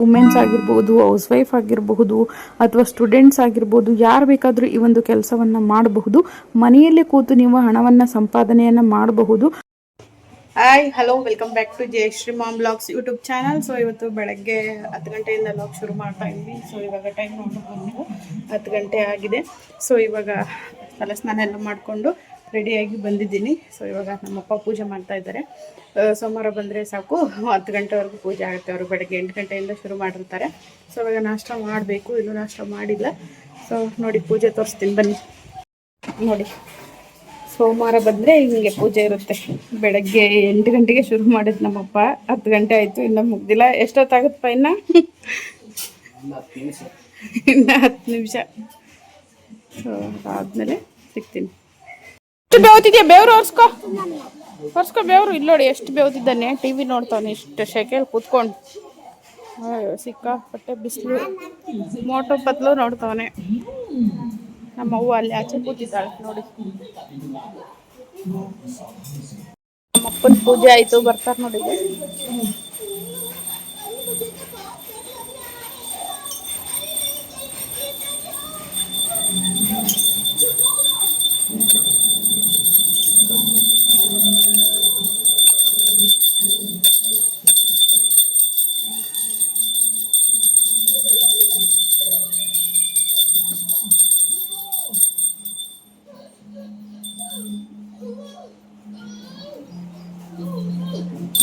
Women's ಆಗಿರ್ಬೋದು, house wife ಆಗಿರಬಹುದು, ಅಥವಾ ಸ್ಟೂಡೆಂಟ್ಸ್ ಆಗಿರ್ಬೋದು, ಯಾರು ಬೇಕಾದರೂ ಈ ಒಂದು ಕೆಲಸವನ್ನು ಮಾಡಬಹುದು. ಮನೆಯಲ್ಲೇ ಕೂತು ನೀವು ಹಣವನ್ನು ಸಂಪಾದನೆಯನ್ನು ಮಾಡಬಹುದು. Hi hello, welcome back to Jayashree mom blogs YouTube channel. So ಇವತ್ತು ಬೆಳಗ್ಗೆ 10 ಗಂಟೆಯಿಂದ ಬ್ಲಾಗ್ ಶುರು ಮಾಡ್ತಾ ಇದ್ವಿ. ಸೊ ಇವಾಗ ಟೈಮ್ ನೋಡ್ಬೋದು ನೀವು, 10 ಗಂಟೆ ಆಗಿದೆ. ಸೊ ಇವಾಗ ತಲೆಸ್ನಾನ ಎಲ್ಲ ಮಾಡಿಕೊಂಡು ರೆಡಿಯಾಗಿ ಬಂದಿದ್ದೀನಿ. ಸೊ ಇವಾಗ ನಮ್ಮಪ್ಪ ಪೂಜೆ ಮಾಡ್ತಾ ಇದ್ದಾರೆ. ಸೋಮವಾರ ಬಂದರೆ ಸಾಕು 10 ಗಂಟೆವರೆಗೂ ಪೂಜೆ ಆಗುತ್ತೆ. ಅವರು ಬೆಳಗ್ಗೆ 8 ಗಂಟೆಯಿಂದ ಶುರು ಮಾಡಿರ್ತಾರೆ. ಸೊ ಇವಾಗ ನಾಷ್ಟ ಮಾಡಬೇಕು, ಇನ್ನೂ ನಾಷ್ಟ ಮಾಡಿಲ್ಲ. ಸೊ ನೋಡಿ ಪೂಜೆ ತೋರಿಸ್ತೀನಿ ಬನ್ನಿ. ನೋಡಿ, ಸೋಮವಾರ ಬಂದರೆ ಹಿಂಗೆ ಪೂಜೆ ಇರುತ್ತೆ. ಬೆಳಗ್ಗೆ 8 ಗಂಟೆಗೆ ಶುರು ಮಾಡಿದ್ದು ನಮ್ಮಪ್ಪ, 10 ಗಂಟೆ ಆಯಿತು, ಇನ್ನೂ ಮುಗ್ದಿಲ್ಲ. ಎಷ್ಟೊತ್ತಾಗುತ್ತಪ್ಪ? ಇನ್ನು 10 ನಿಮಿಷ. ಸೊ ಅದಾದಮೇಲೆ ಸಿಗ್ತೀನಿ. ಎಷ್ಟು ಬೇವ್ತಿದ್ಯಾ? ಬೇವ್ರು ಒರ್ಸ್ಕೊ ಬೇವ್ರು. ಇಲ್ಲಿ ನೋಡಿ ಎಷ್ಟು ಬೇವ್ತಿದ್ದಾನೆ, ಟಿ ವಿ ನೋಡ್ತಾನೆ ಇಷ್ಟು ಶೆಕೆಯಲ್ಲಿ ಕೂತ್ಕೊಂಡು. ಸಿಕ್ಕಾಪಟ್ಟೆ ಬಿಸಿಲು, ಮೋಟು ಪತ್ಲು ನೋಡ್ತಾವನೆ. ನಮ್ಮವ್ವ ಅಲ್ಲಿ ಆಚೆ ಕೂತಿದ್ದಾಳೆ ನೋಡಿ. ನಮ್ಮಪ್ಪನ ಪೂಜೆ ಆಯಿತು, ಬರ್ತಾರೆ ನೋಡಿ.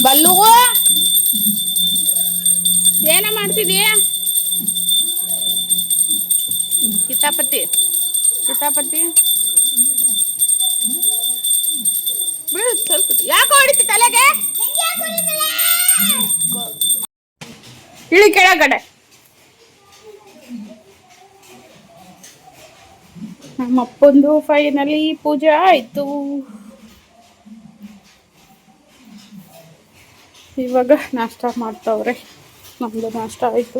ಬಲ್ಲು ಏನ ಮಾಡ್ತಿದೀಯ? ಕಿತಾಪತಿ ಬಿಡು ಸ್ವಲ್ಪ. ಯಾಕೆ ಹೊಡಿತಿ ತಲೆಗೆ? ಇಳಿ ಕೆಳಗಡೆ. ನಮ್ಮಪ್ಪಂದು ಫೈನಲಿ ಪೂಜೆ ಆಯಿತು. ಇವಾಗ ನಾಷ್ಟ ಮಾಡ್ತಾವ್ರೆ. ನಮ್ಮದು ನಾಷ್ಟ ಆಯಿತು.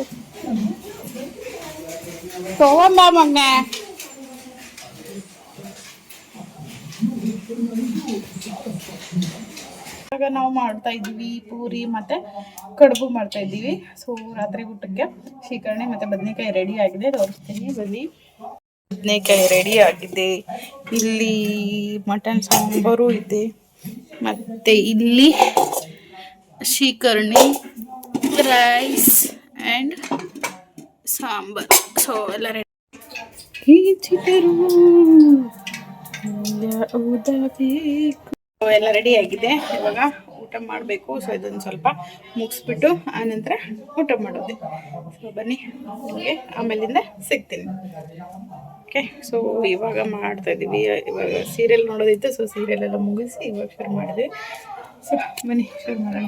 ತಗೊಂಬ ಮೊನ್ನೆ. ಇವಾಗ ನಾವು ಮಾಡ್ತಾ ಇದ್ದೀವಿ ಪೂರಿ ಮತ್ತು ಕಡುಬು ಮಾಡ್ತಾ ಇದ್ದೀವಿ. ಸೊ ರಾತ್ರಿ ಊಟಕ್ಕೆ ಶೀಕರಣೆ ಮತ್ತು ಬದನೆಕಾಯಿ ರೆಡಿ ಆಗಿದೆ, ತೋರಿಸ್ತೀನಿ ಬನ್ನಿ. ಬದನೆಕಾಯಿ ರೆಡಿ ಆಗಿದೆ, ಇಲ್ಲಿ ಮಟನ್ ಸಾಂಬಾರು ಇದೆ, ಮತ್ತು ಇಲ್ಲಿ ಶೀಕರಣೆ, ರೈಸ್ ಆ್ಯಂಡ್ ಸಾಂಬಾರ್. ಸೊ ಎಲ್ಲ ರೆಡಿ. ಎಲ್ಲ ರೆಡಿ ಆಗಿದೆ. ಇವಾಗ ಊಟ ಮಾಡಬೇಕು. ಸೊ ಇದನ್ನು ಸ್ವಲ್ಪ ಮುಗಿಸ್ಬಿಟ್ಟು ಆನಂತರ ಊಟ ಮಾಡೋದು. ಸೊ ಬನ್ನಿ, ನಿಮಗೆ ಆಮೇಲಿಂದ ಸಿಗ್ತೀನಿ. ಓಕೆ. ಸೊ ಇವಾಗ ಮಾಡ್ತಾ ಇದ್ದೀವಿ. ಇವಾಗ ಸೀರಿಯಲ್ ನೋಡೋದಿತ್ತು. ಸೊ ಸೀರಿಯಲ್ ಎಲ್ಲ ಮುಗಿಸಿ ಇವಾಗ ಶುರು ಮಾಡಿದ್ವಿ. ಸೊ ಬನ್ನಿ ಶುರು ಮಾಡೋಣ.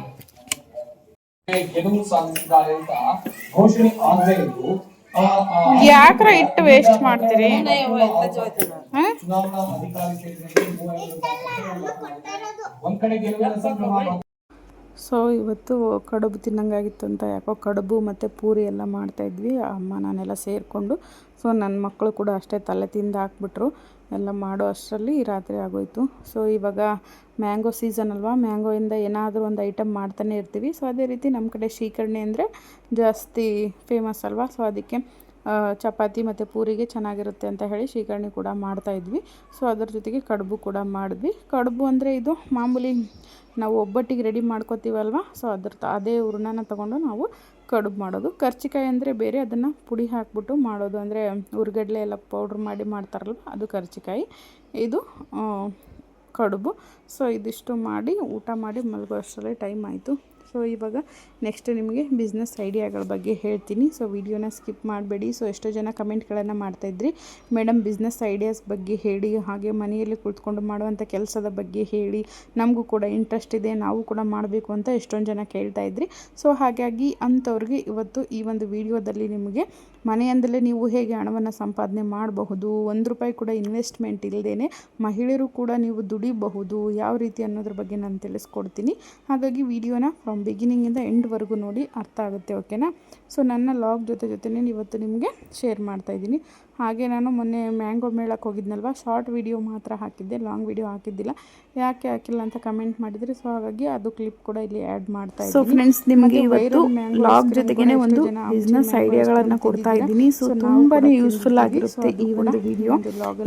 ಯಾಕ್ರ ಇಟ್ಟು ವೇಸ್ಟ್ ಮಾಡ್ತೀರಿ? ಸೊ ಇವತ್ತು ಕಡುಬು ತಿನ್ನಂಗಾಗಿತ್ತು ಅಂತ ಯಾಕೋ ಕಡುಬು ಮತ್ತು ಪೂರಿ ಎಲ್ಲ ಮಾಡ್ತಾಯಿದ್ವಿ ಅಮ್ಮ ನಾನೆಲ್ಲ ಸೇರಿಕೊಂಡು. ಸೊ ನನ್ನ ಮಕ್ಕಳು ಕೂಡ ಅಷ್ಟೇ ತಲೆ ತಿಂದು ಹಾಕ್ಬಿಟ್ರು. ಎಲ್ಲ ಮಾಡೋ ಅಷ್ಟರಲ್ಲಿ ರಾತ್ರಿ ಆಗೋಯಿತು. ಸೊ ಇವಾಗ ಮ್ಯಾಂಗೋ ಸೀಸನ್ ಅಲ್ವಾ, ಮ್ಯಾಂಗೋಯಿಂದ ಏನಾದರೂ ಒಂದು ಐಟಮ್ ಮಾಡ್ತಾನೆ ಇರ್ತೀವಿ. ಸೊ ಅದೇ ರೀತಿ ನಮ್ಮ ಕಡೆ ಶೀಕರಣೆ ಅಂದರೆ ಜಾಸ್ತಿ ಫೇಮಸ್ ಅಲ್ವಾ. ಸೊ ಅದಕ್ಕೆ ಚಪಾತಿ ಮತ್ತು ಪೂರಿಗೆ ಚೆನ್ನಾಗಿರುತ್ತೆ ಅಂತ ಹೇಳಿ ಶೀಕರಣೆ ಕೂಡ ಮಾಡ್ತಾಯಿದ್ವಿ. ಸೊ ಅದರ ಜೊತೆಗೆ ಕಡುಬು ಕೂಡ ಮಾಡಿದ್ವಿ. ಕಡುಬು ಅಂದರೆ ಇದು ಮಾಮೂಲಿ ನಾವು ಒಬ್ಬಟ್ಟಿಗೆ ರೆಡಿ ಮಾಡ್ಕೋತೀವಲ್ವ. ಸೊ ಅದೇ ಹೂರಣನ ತೊಗೊಂಡು ನಾವು ಕಡುಬು ಮಾಡೋದು. ಕರ್ಚಿಕಾಯಿ ಅಂದರೆ ಬೇರೆ, ಅದನ್ನು ಪುಡಿ ಹಾಕ್ಬಿಟ್ಟು ಮಾಡೋದು. ಅಂದರೆ ಹುರ್ಗಡ್ಲೆ ಎಲ್ಲ ಪೌಡ್ರ್ ಮಾಡಿ ಮಾಡ್ತಾರಲ್ವ, ಅದು ಕರ್ಚಿಕಾಯಿ. ಇದು ಕಡುಬು. ಸೊ ಇದಿಷ್ಟು ಮಾಡಿ ಊಟ ಮಾಡಿ ಮಲಗೋ ಅಷ್ಟರಲ್ಲೇ ಟೈಮ್ ಆಯಿತು. ಸೊ ಇವಾಗ ನೆಕ್ಸ್ಟ್ ನಿಮಗೆ ಬಿಸ್ನೆಸ್ ಐಡಿಯಾಗಳ ಬಗ್ಗೆ ಹೇಳ್ತೀನಿ. ಸೊ ವಿಡಿಯೋನ ಸ್ಕಿಪ್ ಮಾಡಬೇಡಿ. ಸೊ ಎಷ್ಟೋ ಜನ ಕಮೆಂಟ್ಗಳನ್ನು ಮಾಡ್ತಾಯಿದ್ರಿ, ಮೇಡಮ್ ಬಿಸ್ನೆಸ್ ಐಡಿಯಾಸ್ ಬಗ್ಗೆ ಹೇಳಿ, ಹಾಗೆ ಮನೆಯಲ್ಲಿ ಕುಳಿತುಕೊಂಡು ಮಾಡುವಂಥ ಕೆಲಸದ ಬಗ್ಗೆ ಹೇಳಿ, ನಮಗೂ ಕೂಡ ಇಂಟ್ರೆಸ್ಟ್ ಇದೆ, ನಾವು ಕೂಡ ಮಾಡಬೇಕು ಅಂತ ಎಷ್ಟೊಂದು ಜನ ಕೇಳ್ತಾಯಿದ್ರಿ. ಸೊ ಹಾಗಾಗಿ ಅಂಥವ್ರಿಗೆ ಇವತ್ತು ಈ ಒಂದು ವಿಡಿಯೋದಲ್ಲಿ ನಿಮಗೆ ಮನೆಯಿಂದಲೇ ನೀವು ಹೇಗೆ ಹಣವನ್ನು ಸಂಪಾದನೆ ಮಾಡಬಹುದು, 1 ರೂಪಾಯಿ ಕೂಡ ಇನ್ವೆಸ್ಟ್ಮೆಂಟ್ ಇಲ್ಲದೇ ಮಹಿಳೆಯರು ಕೂಡ ನೀವು ದುಡಿಬಹುದು ಯಾವ ರೀತಿ ಅನ್ನೋದ್ರ ಬಗ್ಗೆ ನಾನು ತಿಳಿಸ್ಕೊಡ್ತೀನಿ. ಹಾಗಾಗಿ ವಿಡಿಯೋನ ಬಿಗಿನಿಂಗಿಂದ ಎಂಡ್ವರೆಗೂ ನೋಡಿ, ಅರ್ಥ ಆಗುತ್ತೆ. ಓಕೆನಾ. ಸೊ ನನ್ನ ಲಾಗ್ ಜೊತೆನೇ ಇವತ್ತು ನಿಮಗೆ ಶೇರ್ ಮಾಡ್ತಾಯಿದ್ದೀನಿ. ಹಾಗೆ ನಾನು ಮೊನ್ನೆ ಮ್ಯಾಂಗೋ ಮೇಳಕ್ಕೆ ಹೋಗಿದ್ನಲ್ವ, ಶಾರ್ಟ್ ವಿಡಿಯೋ ಮಾತ್ರ ಹಾಕಿದ್ದೆ, ಲಾಂಗ್ ವಿಡಿಯೋ ಹಾಕಿದ್ದಿಲ್ಲ. ಯಾಕೆ ಹಾಕಿಲ್ಲ ಅಂತ ಕಮೆಂಟ್ ಮಾಡಿದರೆ, ಸೊ ಹಾಗಾಗಿ ಅದು ಕ್ಲಿಪ್ ಕೂಡ ಇಲ್ಲಿ ಆ್ಯಡ್ ಮಾಡ್ತಾ ಇದ್ದೀನಿ. ಸೊ ಫ್ರೆಂಡ್ಸ್, ನಿಮಗೆ ಇವತ್ತು ಲಾಗ್ ಜೊತೆಗೇ ಒಂದು ಬಿಸ್ನೆಸ್ ಐಡಿಯಾಗಳನ್ನು ಕೊಡ್ತಾ ಇದ್ದೀನಿ. ಸೊ ತುಂಬಾ ಯೂಸ್ಫುಲ್ ಆಗಿರುತ್ತೆ ಈ ಒಂದು ವಿಡಿಯೋ.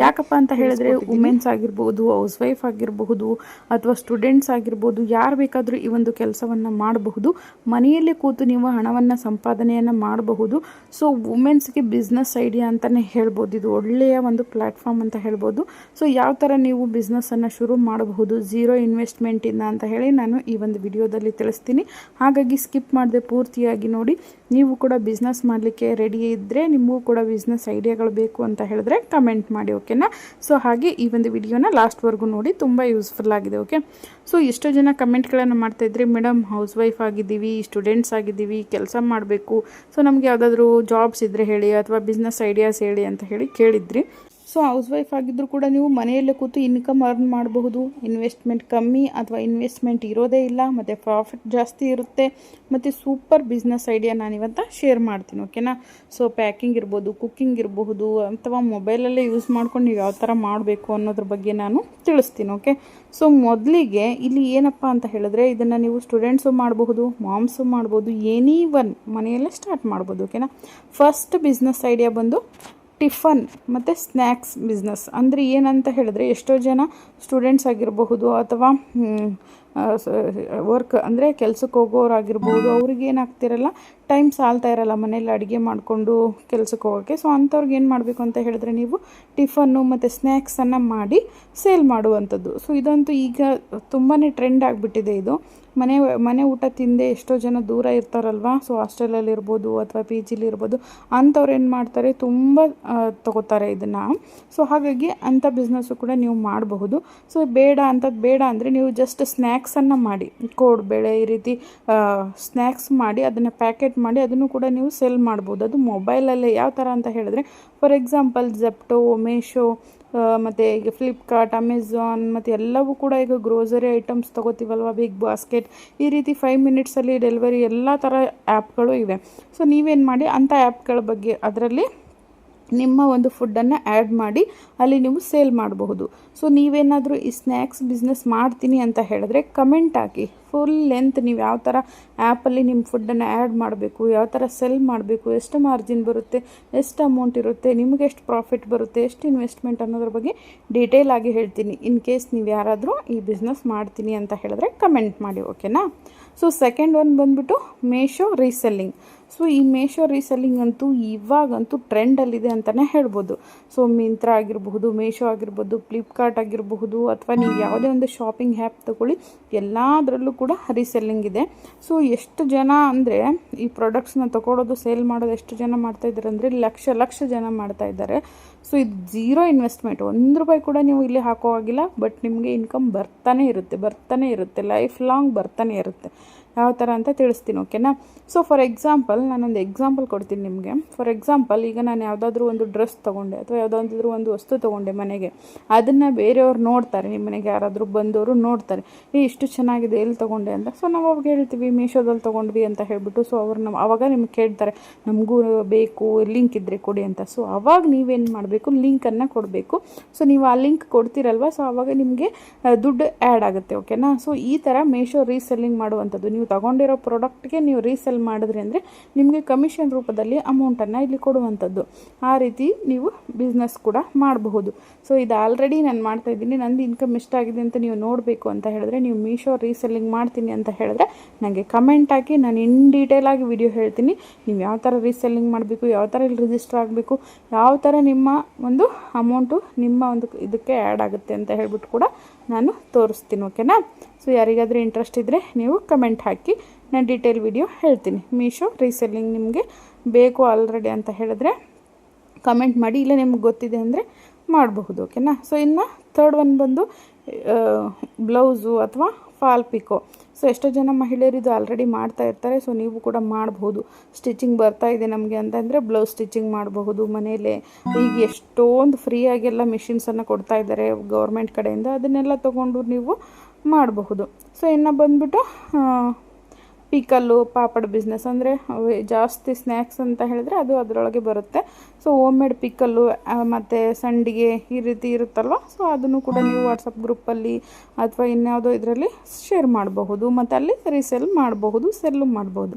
ಯಾಕಪ್ಪ ಅಂತ ಹೇಳಿದ್ರೆ, ವುಮೆನ್ಸ್ ಆಗಿರ್ಬೋದು, ಹೌಸ್ ವೈಫ್ ಆಗಿರಬಹುದು, ಅಥವಾ ಸ್ಟೂಡೆಂಟ್ಸ್ ಆಗಿರ್ಬೋದು, ಯಾರು ಬೇಕಾದರೂ ಈ ಒಂದು ಕೆಲಸವನ್ನು ಮಾಡಬಹುದು. ಮನೆಯಲ್ಲೇ ಕೂತು ನೀವು ಹಣವನ್ನು ಸಂಪಾದನೆಯನ್ನು ಮಾಡಬಹುದು. ಸೊ ವುಮೆನ್ಸ್ಗೆ ಬಿಸ್ನೆಸ್ ಐಡಿಯಾ ಅಂತಲೇ ಹೇಳ್ಬೋದು. ಇದು ಒಳ್ಳೆಯ ಒಂದು ಪ್ಲ್ಯಾಟ್ಫಾರ್ಮ್ ಅಂತ ಹೇಳ್ಬೋದು. ಸೊ ಯಾವ ಥರ ನೀವು ಬಿಸ್ನೆಸ್ಸನ್ನು ಶುರು ಮಾಡಬಹುದು ಝೀರೋ ಇನ್ವೆಸ್ಟ್ಮೆಂಟಿಂದ ಅಂತ ಹೇಳಿ ನಾನು ಈ ಒಂದು ವಿಡಿಯೋದಲ್ಲಿ ತಿಳಿಸ್ತೀನಿ. ಹಾಗಾಗಿ ಸ್ಕಿಪ್ ಮಾಡದೆ ಪೂರ್ತಿಯಾಗಿ ನೋಡಿ. ನೀವು ಕೂಡ ಬಿಸ್ನೆಸ್ ಮಾಡಲಿಕ್ಕೆ ರೆಡಿ ಇದ್ದರೆ, ನಿಮಗೂ ಕೂಡ ಬಿಸ್ನೆಸ್ ಐಡಿಯಾಗಳು ಬೇಕು ಅಂತ ಹೇಳಿದ್ರೆ ಕಮೆಂಟ್ ಮಾಡಿ. ಓಕೆನಾ. ಸೊ ಹಾಗೆ ಈ ಒಂದು ವಿಡಿಯೋನ ಲಾಸ್ಟ್ವರೆಗೂ ನೋಡಿ, ತುಂಬ ಯೂಸ್ಫುಲ್ ಆಗಿದೆ. ಓಕೆ. ಸೊ ಎಷ್ಟೋ ಜನ ಕಮೆಂಟ್ಗಳನ್ನು ಮಾಡ್ತಾಯಿದ್ರಿ, ಮೇಡಮ್ ಹೌಸ್ ವೈಫ್ ಆಗಿದ್ದೀವಿ, ಸ್ಟೂಡೆಂಟ್ಸ್ ಆಗಿದ್ದೀವಿ, ಕೆಲಸ ಮಾಡಬೇಕು, ಸೊ ನಮಗೆ ಯಾವುದಾದ್ರೂ ಜಾಬ್ಸ್ ಇದ್ದರೆ ಹೇಳಿ, ಅಥವಾ ಬಿಸ್ನೆಸ್ ಐಡಿಯಾಸ್ ಹೇಳಿ ಅಂತ ಹೇಳಿ ಕೇಳಿದ್ರಿ. ಸೊ ಹೌಸ್ ವೈಫ್ ಆಗಿದ್ದರೂ ಕೂಡ ನೀವು ಮನೆಯಲ್ಲೇ ಕೂತು ಇನ್ಕಮ್ ಅರ್ನ್ ಮಾಡಬಹುದು. ಇನ್ವೆಸ್ಟ್ಮೆಂಟ್ ಕಮ್ಮಿ ಅಥವಾ ಇನ್ವೆಸ್ಟ್ಮೆಂಟ್ ಇರೋದೇ ಇಲ್ಲ, ಮತ್ತು ಪ್ರಾಫಿಟ್ ಜಾಸ್ತಿ ಇರುತ್ತೆ, ಮತ್ತು ಸೂಪರ್ ಬಿಸ್ನೆಸ್ ಐಡಿಯಾ ನಾನಿವತ್ತು ಶೇರ್ ಮಾಡ್ತೀನಿ. ಓಕೆನಾ. ಸೊ ಪ್ಯಾಕಿಂಗ್ ಇರ್ಬೋದು, ಕುಕ್ಕಿಂಗ್ ಇರಬಹುದು, ಅಥವಾ ಮೊಬೈಲಲ್ಲೇ ಯೂಸ್ ಮಾಡ್ಕೊಂಡು ನೀವು ಯಾವ ಥರ ಮಾಡಬೇಕು ಅನ್ನೋದ್ರ ಬಗ್ಗೆ ನಾನು ತಿಳಿಸ್ತೀನಿ. ಓಕೆ. ಸೊ ಮೊದಲಿಗೆ ಇಲ್ಲಿ ಏನಪ್ಪ ಅಂತ ಹೇಳಿದ್ರೆ, ಇದನ್ನು ನೀವು ಸ್ಟೂಡೆಂಟ್ಸು ಮಾಡಬಹುದು, ಮಾಮ್ಸು ಮಾಡ್ಬೋದು, ಎನಿ ಒನ್ ಮನೆಯಲ್ಲೇ ಸ್ಟಾರ್ಟ್ ಮಾಡ್ಬೋದು. ಓಕೆನಾ. ಫಸ್ಟ್ ಬಿಸ್ನೆಸ್ ಐಡಿಯಾ ಬಂದು ಟಿಫನ್ ಮತ್ತು ಸ್ನ್ಯಾಕ್ಸ್ ಬಿಸ್ನೆಸ್. ಅಂದರೆ ಏನಂತ ಹೇಳಿದ್ರೆ, ಎಷ್ಟೋ ಜನ ಸ್ಟೂಡೆಂಟ್ಸ್ ಆಗಿರಬಹುದು, ಅಥವಾ ವರ್ಕ್ ಅಂದರೆ ಕೆಲ್ಸಕ್ಕೆ ಹೋಗೋರಾಗಿರ್ಬೋದು, ಅವ್ರಿಗೆ ಏನಾಗ್ತಿರಲ್ಲ, ಟೈಮ್ ಸಾಲ್ತಾ ಇರಲ್ಲ ಮನೇಲಿ ಅಡುಗೆ ಮಾಡಿಕೊಂಡು ಕೆಲ್ಸಕ್ಕೆ ಹೋಗೋಕ್ಕೆ. ಸೊ ಅಂಥವ್ರಿಗೆ ಏನು ಮಾಡಬೇಕು ಅಂತ ಹೇಳಿದ್ರೆ, ನೀವು ಟಿಫನ್ನು ಮತ್ತು ಸ್ನ್ಯಾಕ್ಸನ್ನು ಮಾಡಿ ಸೇಲ್ ಮಾಡುವಂಥದ್ದು. ಸೊ ಇದಂತೂ ಈಗ ತುಂಬಾ ಟ್ರೆಂಡ್ ಆಗಿಬಿಟ್ಟಿದೆ. ಇದು ಮನೆ ಊಟ ತಿಂದೆ ಎಷ್ಟೋ ಜನ ದೂರ ಇರ್ತಾರಲ್ವ, ಸೊ ಹಾಸ್ಟೆಲಲ್ಲಿರ್ಬೋದು ಅಥವಾ ಪಿ ಜಿಲಿರ್ಬೋದು, ಅಂಥವ್ರು ಏನು ಮಾಡ್ತಾರೆ, ತುಂಬ ತಗೋತಾರೆ ಇದನ್ನು. ಸೊ ಹಾಗಾಗಿ ಅಂಥ ಬಿಸ್ನೆಸ್ಸು ಕೂಡ ನೀವು ಮಾಡಬಹುದು. ಸೊ ಅಂಥದ್ದು ಬೇಡ ಅಂದರೆ ನೀವು ಜಸ್ಟ್ ಸ್ನ್ಯಾಕ್ಸನ್ನು ಮಾಡಿ, ಕೋಡ್ಬೇಳೆ ಈ ರೀತಿ ಸ್ನ್ಯಾಕ್ಸ್ ಮಾಡಿ ಅದನ್ನು ಪ್ಯಾಕೆಟ್ ಮಾಡಿ ಅದನ್ನು ಕೂಡ ನೀವು ಸೆಲ್ ಮಾಡ್ಬೋದು. ಅದು ಮೊಬೈಲಲ್ಲೇ. ಯಾವ ಥರ ಅಂತ ಹೇಳಿದ್ರೆ, ಫಾರ್ ಎಕ್ಸಾಂಪಲ್ ಜೆಪ್ಟೋ, ಮೇಶೋ, ಮತ್ತು ಈಗ ಫ್ಲಿಪ್ಕಾರ್ಟ್, ಅಮೆಝಾನ್, ಮತ್ತು ಎಲ್ಲವೂ ಕೂಡ ಈಗ ಗ್ರೋಸರಿ ಐಟಮ್ಸ್ ತೊಗೋತೀವಲ್ವ, ಬಿಗ್ ಬಾಸ್ಕೆಟ್, ಈ ರೀತಿ 5 ಮಿನಿಟ್ಸಲ್ಲಿ ಡೆಲಿವರಿ ಎಲ್ಲ ಥರ ಆ್ಯಪ್ಗಳು ಇವೆ. ಸೊ ನೀವೇನು ಮಾಡಿ, ಅಂಥ ಆ್ಯಪ್ಗಳ ಬಗ್ಗೆ ಅದರಲ್ಲಿ ನಿಮ್ಮ ಒಂದು ಫುಡ್ಡನ್ನು ಆ್ಯಡ್ ಮಾಡಿ ಅಲ್ಲಿ ನೀವು ಸೇಲ್ ಮಾಡಬಹುದು. ಸೊ ನೀವೇನಾದರೂ ಈ ಸ್ನ್ಯಾಕ್ಸ್ ಬಿಸ್ನೆಸ್ ಮಾಡ್ತೀನಿ ಅಂತ ಹೇಳಿದ್ರೆ ಕಮೆಂಟ್ ಹಾಕಿ, ಫುಲ್ ಲೆಂತ್ ನೀವು ಯಾವ ಥರ ಆ್ಯಪಲ್ಲಿ ನಿಮ್ಮ ಫುಡ್ಡನ್ನು ಆ್ಯಡ್ ಮಾಡಬೇಕು, ಯಾವ ಥರ ಸೆಲ್ ಮಾಡಬೇಕು, ಎಷ್ಟು ಮಾರ್ಜಿನ್ ಬರುತ್ತೆ, ಎಷ್ಟು ಅಮೌಂಟ್ ಇರುತ್ತೆ, ನಿಮಗೆ ಎಷ್ಟು ಪ್ರಾಫಿಟ್ ಬರುತ್ತೆ, ಎಷ್ಟು ಇನ್ವೆಸ್ಟ್ಮೆಂಟ್ ಅನ್ನೋದ್ರ ಬಗ್ಗೆ ಡೀಟೇಲ್ ಆಗಿ ಹೇಳ್ತೀನಿ. ಇನ್ ಕೇಸ್ ನೀವು ಯಾರಾದರೂ ಈ ಬಿಸ್ನೆಸ್ ಮಾಡ್ತೀನಿ ಅಂತ ಹೇಳಿದ್ರೆ ಕಮೆಂಟ್ ಮಾಡಿ. ಓಕೆನಾ. ಸೊ ಸೆಕೆಂಡ್ ಒನ್ ಬಂದುಬಿಟ್ಟು ಮೇಶೋ ರೀಸೆಲ್ಲಿಂಗ್. ಸೊ ಈ ಮೇಶೋ ರೀಸೆಲ್ಲಿಂಗ್ ಅಂತೂ ಇವಾಗಂತೂ ಟ್ರೆಂಡಲ್ಲಿದೆ ಅಂತಲೇ ಹೇಳ್ಬೋದು. ಸೊ ಮಿಂತ್ರ ಆಗಿರಬಹುದು, ಮೇಶೋ ಆಗಿರ್ಬೋದು, ಫ್ಲಿಪ್ಕಾರ್ಟ್ ಆಗಿರಬಹುದು, ಅಥವಾ ನೀವು ಯಾವುದೇ ಒಂದು ಶಾಪಿಂಗ್ ಆ್ಯಪ್ ತೊಗೊಳ್ಳಿ, ಎಲ್ಲದರಲ್ಲೂ ಕೂಡ ರೀಸೆಲ್ಲಿಂಗ್ ಇದೆ. ಸೊ ಎಷ್ಟು ಜನ ಅಂದರೆ ಈ ಪ್ರಾಡಕ್ಟ್ಸ್ನ ತೊಗೊಳೋದು, ಸೇಲ್ ಮಾಡೋದು ಎಷ್ಟು ಜನ ಮಾಡ್ತಾಯಿದ್ದಾರೆ ಅಂದರೆ ಲಕ್ಷ ಜನ ಮಾಡ್ತಾಯಿದ್ದಾರೆ. ಸೊ ಇದು ಝೀರೋ ಇನ್ವೆಸ್ಟ್ಮೆಂಟ್, ₹1 ಕೂಡ ನೀವು ಇಲ್ಲಿ ಹಾಕೋ ಆಗಿಲ್ಲ, ಬಟ್ ನಿಮಗೆ ಇನ್ಕಮ್ ಬರ್ತಾನೆ ಇರುತ್ತೆ, ಲೈಫ್ ಲಾಂಗ್ ಬರ್ತಾನೆ ಇರುತ್ತೆ. ಯಾವ ಥರ ಅಂತ ತಿಳಿಸ್ತೀನಿ. ಓಕೆನಾ. ಸೊ ಫಾರ್ ಎಕ್ಸಾಂಪಲ್ ನಾನೊಂದು ಎಕ್ಸಾಂಪಲ್ ಕೊಡ್ತೀನಿ ನಿಮಗೆ. ಫಾರ್ ಎಕ್ಸಾಂಪಲ್ ಈಗ ನಾನು ಯಾವುದಾದ್ರೂ ಒಂದು ಡ್ರೆಸ್ ತೊಗೊಂಡೆ, ಅಥವಾ ಯಾವುದಾದ್ರೂ ಒಂದು ವಸ್ತು ತೊಗೊಂಡೆ ಮನೆಗೆ, ಅದನ್ನು ಬೇರೆಯವ್ರು ನೋಡ್ತಾರೆ, ನಿಮ್ಮ ಮನೆಗೆ ಯಾರಾದರೂ ಬಂದವರು ನೋಡ್ತಾರೆ, ಇಷ್ಟು ಚೆನ್ನಾಗಿದೆ, ಎಲ್ಲಿ ತೊಗೊಂಡೆ ಅಂತ. ಸೊ ನಾವು ಅವಾಗ ಹೇಳ್ತೀವಿ ಮೀಶೋದಲ್ಲಿ ತೊಗೊಂಡ್ವಿ ಅಂತ ಹೇಳ್ಬಿಟ್ಟು. ಸೊ ಅವ್ರು ಆವಾಗ ನಿಮ್ಗೆ ಕೇಳ್ತಾರೆ, ನಮಗೂ ಬೇಕು, ಲಿಂಕ್ ಇದ್ದರೆ ಕೊಡಿ ಅಂತ. ಸೊ ಅವಾಗ ನೀವೇನು ಮಾಡಬೇಕು, ಲಿಂಕನ್ನು ಕೊಡಬೇಕು. ಸೊ ನೀವು ಆ ಲಿಂಕ್ ಕೊಡ್ತೀರಲ್ವ, ಸೊ ಆವಾಗ ನಿಮಗೆ ದುಡ್ಡು ಆ್ಯಡ್ ಆಗುತ್ತೆ. ಓಕೆನಾ. ಸೊ ಈ ಥರ ಮೇಶೋ ರೀಸೆಲ್ಲಿಂಗ್ ಮಾಡುವಂಥದ್ದು. ನೀವು ತಗೊಂಡಿರೋ ಪ್ರಾಡಕ್ಟ್ಗೆ ನೀವು ರೀಸೆಲ್ ಮಾಡಿದ್ರಿ ಅಂದರೆ ನಿಮಗೆ ಕಮಿಷನ್ ರೂಪದಲ್ಲಿ ಅಮೌಂಟನ್ನು ಇಲ್ಲಿ ಕೊಡುವಂಥದ್ದು. ಆ ರೀತಿ ನೀವು ಬಿಸ್ನೆಸ್ ಕೂಡ ಮಾಡಬಹುದು. ಸೊ ಇದು ಆಲ್ರೆಡಿ ನಾನು ಮಾಡ್ತಾಯಿದ್ದೀನಿ, ನಂದು ಇನ್ಕಮ್ ಎಷ್ಟಾಗಿದೆ ಅಂತ ನೀವು ನೋಡಬೇಕು ಅಂತ ಹೇಳಿದ್ರೆ, ನೀವು ಮೀಶೋ ರೀಸೆಲ್ಲಿಂಗ್ ಮಾಡ್ತೀನಿ ಅಂತ ಹೇಳಿದ್ರೆ ನನಗೆ ಕಮೆಂಟ್ ಹಾಕಿ, ನಾನು ಇನ್ ಡೀಟೇಲಾಗಿ ವಿಡಿಯೋ ಹೇಳ್ತೀನಿ. ನೀವು ಯಾವ ಥರ ರೀಸೆಲ್ಲಿಂಗ್ ಮಾಡಬೇಕು, ಯಾವ ಥರ ಇಲ್ಲಿ ರಿಜಿಸ್ಟರ್ ಆಗಬೇಕು, ಯಾವ ಥರ ನಿಮ್ಮ ಒಂದು ಅಮೌಂಟು ನಿಮ್ಮ ಒಂದು ಇದಕ್ಕೆ ಆ್ಯಡ್ ಆಗುತ್ತೆ ಅಂತ ಹೇಳ್ಬಿಟ್ಟು ಕೂಡ ನಾನು ತೋರಿಸ್ತೀನಿ. ಓಕೆನಾ. ಸೊ ಯಾರಿಗಾದರೂ ಇಂಟ್ರೆಸ್ಟ್ ಇದ್ದರೆ ನೀವು ಕಮೆಂಟ್ ಹಾಕಿ, ನಾನು ಡೀಟೇಲ್ ವಿಡಿಯೋ ಹೇಳ್ತೀನಿ. ಮೀಶೋ ರೀಸೆಲ್ಲಿಂಗ್ ನಿಮಗೆ ಬೇಕು ಆಲ್ರೆಡಿ ಅಂತ ಹೇಳಿದ್ರೆ ಕಮೆಂಟ್ ಮಾಡಿ, ಇಲ್ಲ ನಿಮ್ಗೆ ಗೊತ್ತಿದೆ ಅಂದರೆ ಮಾಡಬಹುದು. ಓಕೆನಾ. ಸೊ ಇನ್ನು ಥರ್ಡ್ ಒನ್ ಬಂದು ಬ್ಲೌಸು ಅಥವಾ ಫಾಲ್ ಪಿಕೋ. ಸೊ ಎಷ್ಟೋ ಜನ ಮಹಿಳೆಯರು ಇದು ಆಲ್ರೆಡಿ ಮಾಡ್ತಾ ಇರ್ತಾರೆ. ಸೊ ನೀವು ಕೂಡ ಮಾಡಬಹುದು. ಸ್ಟಿಚಿಂಗ್ ಬರ್ತಾ ಇದೆ ನಮಗೆ ಅಂತಂದರೆ ಬ್ಲೌಸ್ ಸ್ಟಿಚಿಂಗ್ ಮಾಡಬಹುದು ಮನೆಯಲ್ಲೇ. ಈಗ ಎಷ್ಟೊಂದು ಫ್ರೀಯಾಗೆಲ್ಲ ಮಿಷಿನ್ಸನ್ನು ಕೊಡ್ತಾ ಇದ್ದಾರೆ ಗೌರ್ಮೆಂಟ್ ಕಡೆಯಿಂದ, ಅದನ್ನೆಲ್ಲ ತೊಗೊಂಡು ನೀವು ಮಾಡಬಹುದು. ಸೊ ಇನ್ನು ಬಂದುಬಿಟ್ಟು ಪಿಕಲ್ಲು, ಪಾಪಡ್ ಬಿಸ್ನೆಸ್ ಅಂದರೆ ಜಾಸ್ತಿ ಸ್ನ್ಯಾಕ್ಸ್ ಅಂತ ಹೇಳಿದ್ರೆ ಅದು ಅದರೊಳಗೆ ಬರುತ್ತೆ. ಸೊ ಹೋಮ್ ಮೇಡ್ ಪಿಕಲ್ಲು ಮತ್ತು ಸಂಡಿಗೆ ಈ ರೀತಿ ಇರುತ್ತಲ್ವ, ಸೊ ಅದನ್ನು ಕೂಡ ನೀವು ವಾಟ್ಸಪ್ ಗ್ರೂಪಲ್ಲಿ ಅಥವಾ ಇನ್ಯಾವುದೋ ಇದರಲ್ಲಿ ಶೇರ್ ಮಾಡಬಹುದು ಮತ್ತು ಅಲ್ಲಿ ರೀಸೇಲ್ ಮಾಡಬಹುದು, ಸೆಲ್ಲು ಮಾಡ್ಬೋದು.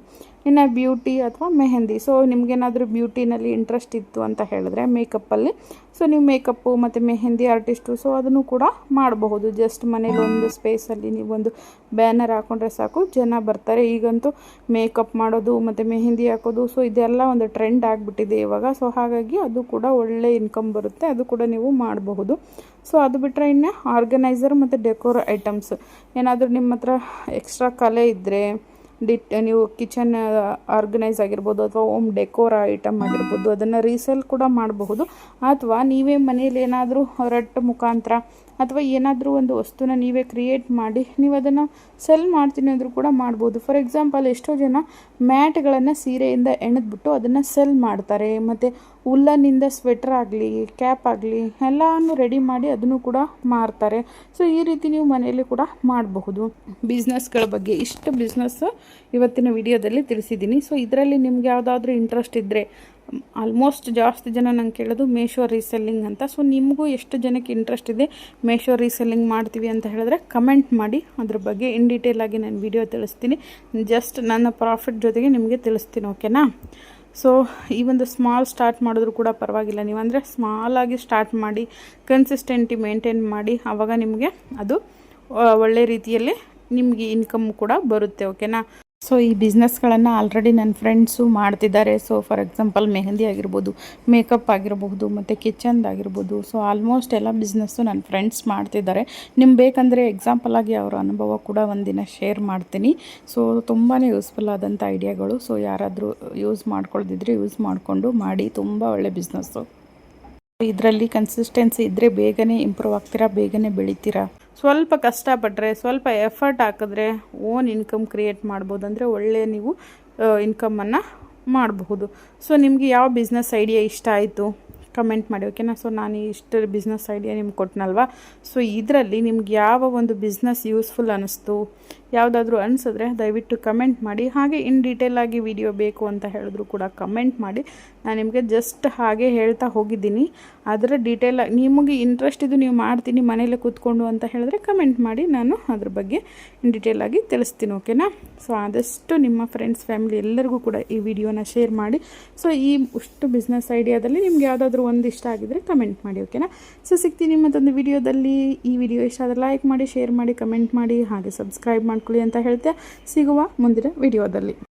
ಇನ್ನು ಬ್ಯೂಟಿ ಅಥವಾ ಮೆಹಂದಿ, ಸೊ ನಿಮಗೇನಾದರೂ ಬ್ಯೂಟಿನಲ್ಲಿ ಇಂಟ್ರೆಸ್ಟ್ ಇತ್ತು ಅಂತ ಹೇಳಿದ್ರೆ ಮೇಕಪ್ಪಲ್ಲಿ, ಸೊ ನೀವು ಮೇಕಪ್ಪು ಮತ್ತು ಮೆಹಂದಿ ಆರ್ಟಿಸ್ಟು, ಸೊ ಅದನ್ನು ಕೂಡ ಮಾಡಬಹುದು. ಜಸ್ಟ್ ಮನೇಲಿ ಒಂದು ಸ್ಪೇಸಲ್ಲಿ ನೀವೊಂದು ಬ್ಯಾನರ್ ಹಾಕೊಂಡ್ರೆ ಸಾಕು, ಜನ ಬರ್ತಾರೆ. ಈಗಂತೂ ಮೇಕಪ್ ಮಾಡೋದು ಮತ್ತು ಮೆಹಂದಿ ಹಾಕೋದು, ಸೊ ಇದೆಲ್ಲ ಒಂದು ಟ್ರೆಂಡ್ ಆಗಿಬಿಟ್ಟಿದೆ ಇವಾಗ. ಸೊ ಹಾಗಾಗಿ ಅದು ಕೂಡ ಒಳ್ಳೆ ಇನ್ಕಮ್ ಬರುತ್ತೆ, ಅದು ಕೂಡ ನೀವು ಮಾಡಬಹುದು. ಸೊ ಅದು ಬಿಟ್ಟರೆ ಇನ್ನು ಆರ್ಗನೈಸರ್ ಮತ್ತು ಡೆಕೋರ್ ಐಟಮ್ಸ್ ಏನಾದರೂ ನಿಮ್ಮ ಹತ್ರ ಎಕ್ಸ್ಟ್ರಾ ಕಲೆ ಇದ್ದರೆ, ನೀವು ಕಿಚನ್ ಆರ್ಗನೈಸ್ ಆಗಿರ್ಬೋದು ಅಥವಾ ಹೋಮ್ ಡೆಕೋರ್ ಐಟಮ್ ಆಗಿರ್ಬೋದು, ಅದನ್ನು ರೀಸೇಲ್ ಕೂಡ ಮಾಡಬಹುದು. ಅಥವಾ ನೀವೇ ಮನೇಲಿ ಏನಾದರೂ ರಟ್ಟು ಮುಖಾಂತರ ಅಥವಾ ಏನಾದರೂ ಒಂದು ವಸ್ತುನ ನೀವೇ ಕ್ರಿಯೇಟ್ ಮಾಡಿ ನೀವು ಅದನ್ನು ಸೆಲ್ ಮಾಡ್ತೀನಿ ಅಂದರೂ ಕೂಡ ಮಾಡ್ಬೋದು. ಫಾರ್ ಎಕ್ಸಾಂಪಲ್, ಎಷ್ಟೋ ಜನ ಮ್ಯಾಟ್ಗಳನ್ನು ಸೀರೆಯಿಂದ ಎಣೆದ್ಬಿಟ್ಟು ಅದನ್ನು ಸೆಲ್ ಮಾಡ್ತಾರೆ. ಮತ್ತು ಉಲ್ಲನ್ನಿಂದ ಸ್ವೆಟರ್ ಆಗಲಿ, ಕ್ಯಾಪ್ ಆಗಲಿ ಎಲ್ಲನೂ ರೆಡಿ ಮಾಡಿ ಅದನ್ನು ಕೂಡ ಮಾರ್ತಾರೆ. ಸೊ ಈ ರೀತಿ ನೀವು ಮನೆಯಲ್ಲಿ ಕೂಡ ಮಾಡಬಹುದು. ಬಿಸ್ನೆಸ್ಗಳ ಬಗ್ಗೆ ಇಷ್ಟು ಬಿಸ್ನೆಸ್ ಇವತ್ತಿನ ವಿಡಿಯೋದಲ್ಲಿ ತಿಳಿಸಿದ್ದೀನಿ. ಸೊ ಇದರಲ್ಲಿ ನಿಮ್ಗೆ ಯಾವುದಾದ್ರೂ ಇಂಟ್ರೆಸ್ಟ್ ಇದ್ದರೆ, ಆಲ್ಮೋಸ್ಟ್ ಜಾಸ್ತಿ ಜನ ನಂಗೆ ಕೇಳೋದು ಮೇಶೋ ರೀಸೆಲ್ಲಿಂಗ್ ಅಂತ. ಸೊ ನಿಮಗೂ ಎಷ್ಟು ಜನಕ್ಕೆ ಇಂಟ್ರೆಸ್ಟ್ ಇದೆ ಮೇಶೋ ರೀಸೆಲ್ಲಿಂಗ್ ಮಾಡ್ತೀವಿ ಅಂತ ಹೇಳಿದ್ರೆ ಕಮೆಂಟ್ ಮಾಡಿ, ಅದ್ರ ಬಗ್ಗೆ ಇನ್ ಡೀಟೇಲಾಗಿ ನಾನು ವಿಡಿಯೋ ತಿಳಿಸ್ತೀನಿ. ಜಸ್ಟ್ ನನ್ನ ಪ್ರಾಫಿಟ್ ಜೊತೆಗೆ ನಿಮಗೆ ತಿಳಿಸ್ತೀನಿ, ಓಕೆನಾ? ಸೊ ಈ ಒಂದು ಸ್ಮಾಲ್ ಸ್ಟಾರ್ಟ್ ಮಾಡಿದ್ರು ಕೂಡ ಪರವಾಗಿಲ್ಲ, ನೀವಂದರೆ ಸ್ಮಾಲಾಗಿ ಸ್ಟಾರ್ಟ್ ಮಾಡಿ ಕನ್ಸಿಸ್ಟೆಂಟಿ ಮೇಂಟೈನ್ ಮಾಡಿ, ಆವಾಗ ನಿಮಗೆ ಅದು ಒಳ್ಳೆ ರೀತಿಯಲ್ಲಿ ನಿಮಗೆ ಇನ್ಕಮ್ ಕೂಡ ಬರುತ್ತೆ, ಓಕೆನಾ? ಸೊ ಈ ಬಿಸ್ನೆಸ್ಗಳನ್ನು ಆಲ್ರೆಡಿ ನನ್ನ ಫ್ರೆಂಡ್ಸು ಮಾಡ್ತಿದ್ದಾರೆ. ಸೊ ಫಾರ್ ಎಕ್ಸಾಂಪಲ್ ಮೆಹಂದಿ ಆಗಿರ್ಬೋದು, ಮೇಕಪ್ ಆಗಿರಬಹುದು ಮತ್ತು ಕಿಚನ್ದಾಗಿರ್ಬೋದು, ಸೊ ಆಲ್ಮೋಸ್ಟ್ ಎಲ್ಲ ಬಿಸ್ನೆಸ್ಸು ನನ್ನ ಫ್ರೆಂಡ್ಸ್ ಮಾಡ್ತಿದ್ದಾರೆ. ನಿಮ್ಗೆ ಬೇಕಂದರೆ ಎಕ್ಸಾಂಪಲ್ ಆಗಿ ಅವರ ಅನುಭವ ಕೂಡ ಒಂದಿನ ಶೇರ್ ಮಾಡ್ತೀನಿ. ಸೊ ತುಂಬಾ ಯೂಸ್ಫುಲ್ ಆದಂಥ ಐಡಿಯಾಗಳು. ಸೊ ಯಾರಾದರೂ ಯೂಸ್ ಮಾಡ್ಕೊಳ್ದಿದ್ರೆ ಯೂಸ್ ಮಾಡಿಕೊಂಡು ಮಾಡಿ, ತುಂಬ ಒಳ್ಳೆ ಬಿಸ್ನೆಸ್ಸು. ಇದರಲ್ಲಿ ಕನ್ಸಿಸ್ಟೆನ್ಸಿ ಇದ್ದರೆ ಬೇಗನೆ ಇಂಪ್ರೂವ್ ಆಗ್ತೀರಾ, ಬೇಗನೆ ಬೆಳಿತೀರಾ. ಸ್ವಲ್ಪ ಕಷ್ಟಪಟ್ಟರೆ, ಸ್ವಲ್ಪ ಎಫರ್ಟ್ ಹಾಕಿದ್ರೆ ಓನ್ ಇನ್ಕಮ್ ಕ್ರಿಯೇಟ್ ಮಾಡ್ಬೋದು. ಅಂದರೆ ಒಳ್ಳೆಯ ನೀವು ಇನ್ಕಮನ್ನು ಮಾಡಬಹುದು. ಸೊ ನಿಮಗೆ ಯಾವ ಬಿಸ್ನೆಸ್ ಐಡಿಯಾ ಇಷ್ಟ ಆಯಿತು ಕಮೆಂಟ್ ಮಾಡಿ, ಓಕೆನಾ? ಸೊ ನಾನು ಇಷ್ಟು ಬಿಸ್ನೆಸ್ ಐಡಿಯಾ ನಿಮ್ಗೆ ಕೊಟ್ಟನಲ್ವ, ಸೊ ಇದರಲ್ಲಿ ನಿಮ್ಗೆ ಯಾವ ಒಂದು ಬಿಸ್ನೆಸ್ ಯೂಸ್ಫುಲ್ ಅನ್ನಿಸ್ತು, ಯಾವುದಾದ್ರೂ ಅನಿಸಿದ್ರೆ ದಯವಿಟ್ಟು ಕಮೆಂಟ್ ಮಾಡಿ. ಹಾಗೆ ಇನ್ ಡೀಟೇಲಾಗಿ ವಿಡಿಯೋ ಬೇಕು ಅಂತ ಹೇಳಿದ್ರು ಕೂಡ ಕಮೆಂಟ್ ಮಾಡಿ. ನಾನು ನಿಮಗೆ ಜಸ್ಟ್ ಹಾಗೆ ಹೇಳ್ತಾ ಹೋಗಿದ್ದೀನಿ. ಅದರ ಡೀಟೇಲಾಗಿ ನಿಮಗೆ ಇಂಟ್ರೆಸ್ಟ್ ಇದು ನೀವು ಮಾಡ್ತೀನಿ ಮನೇಲಿ ಕೂತ್ಕೊಂಡು ಅಂತ ಹೇಳಿದ್ರೆ ಕಮೆಂಟ್ ಮಾಡಿ, ನಾನು ಅದ್ರ ಬಗ್ಗೆ ಇನ್ ಡೀಟೇಲಾಗಿ ತಿಳಿಸ್ತೀನಿ, ಓಕೆನಾ? ಸೊ ಆದಷ್ಟು ನಿಮ್ಮ ಫ್ರೆಂಡ್ಸ್, ಫ್ಯಾಮಿಲಿ ಎಲ್ಲರಿಗೂ ಕೂಡ ಈ ವಿಡಿಯೋನ ಶೇರ್ ಮಾಡಿ. ಸೊ ಈ ಅಷ್ಟು ಬಿಸ್ನೆಸ್ ಐಡಿಯಾದಲ್ಲಿ ನಿಮ್ಗೆ ಯಾವುದಾದ್ರೂ ಒಂದು ಇಷ್ಟ ಆಗಿದ್ರೆ ಕಮೆಂಟ್ ಮಾಡಿ, ಓಕೆನಾ? ಸೊ ಸಿಗ್ತೀನಿ ಮತ್ತೊಂದು ವಿಡಿಯೋದಲ್ಲಿ. ಈ ವಿಡಿಯೋ ಇಷ್ಟ ಆದರೆ ಲೈಕ್ ಮಾಡಿ, ಶೇರ್ ಮಾಡಿ, ಕಮೆಂಟ್ ಮಾಡಿ, ಹಾಗೆ ಸಬ್ಸ್ಕ್ರೈಬ್ ಮಾಡ್ಕೊಳ್ಳಿ ಅಂತ ಹೇಳ್ತಾ ಸಿಗುವ ಮುಂದಿನ ವಿಡಿಯೋದಲ್ಲಿ.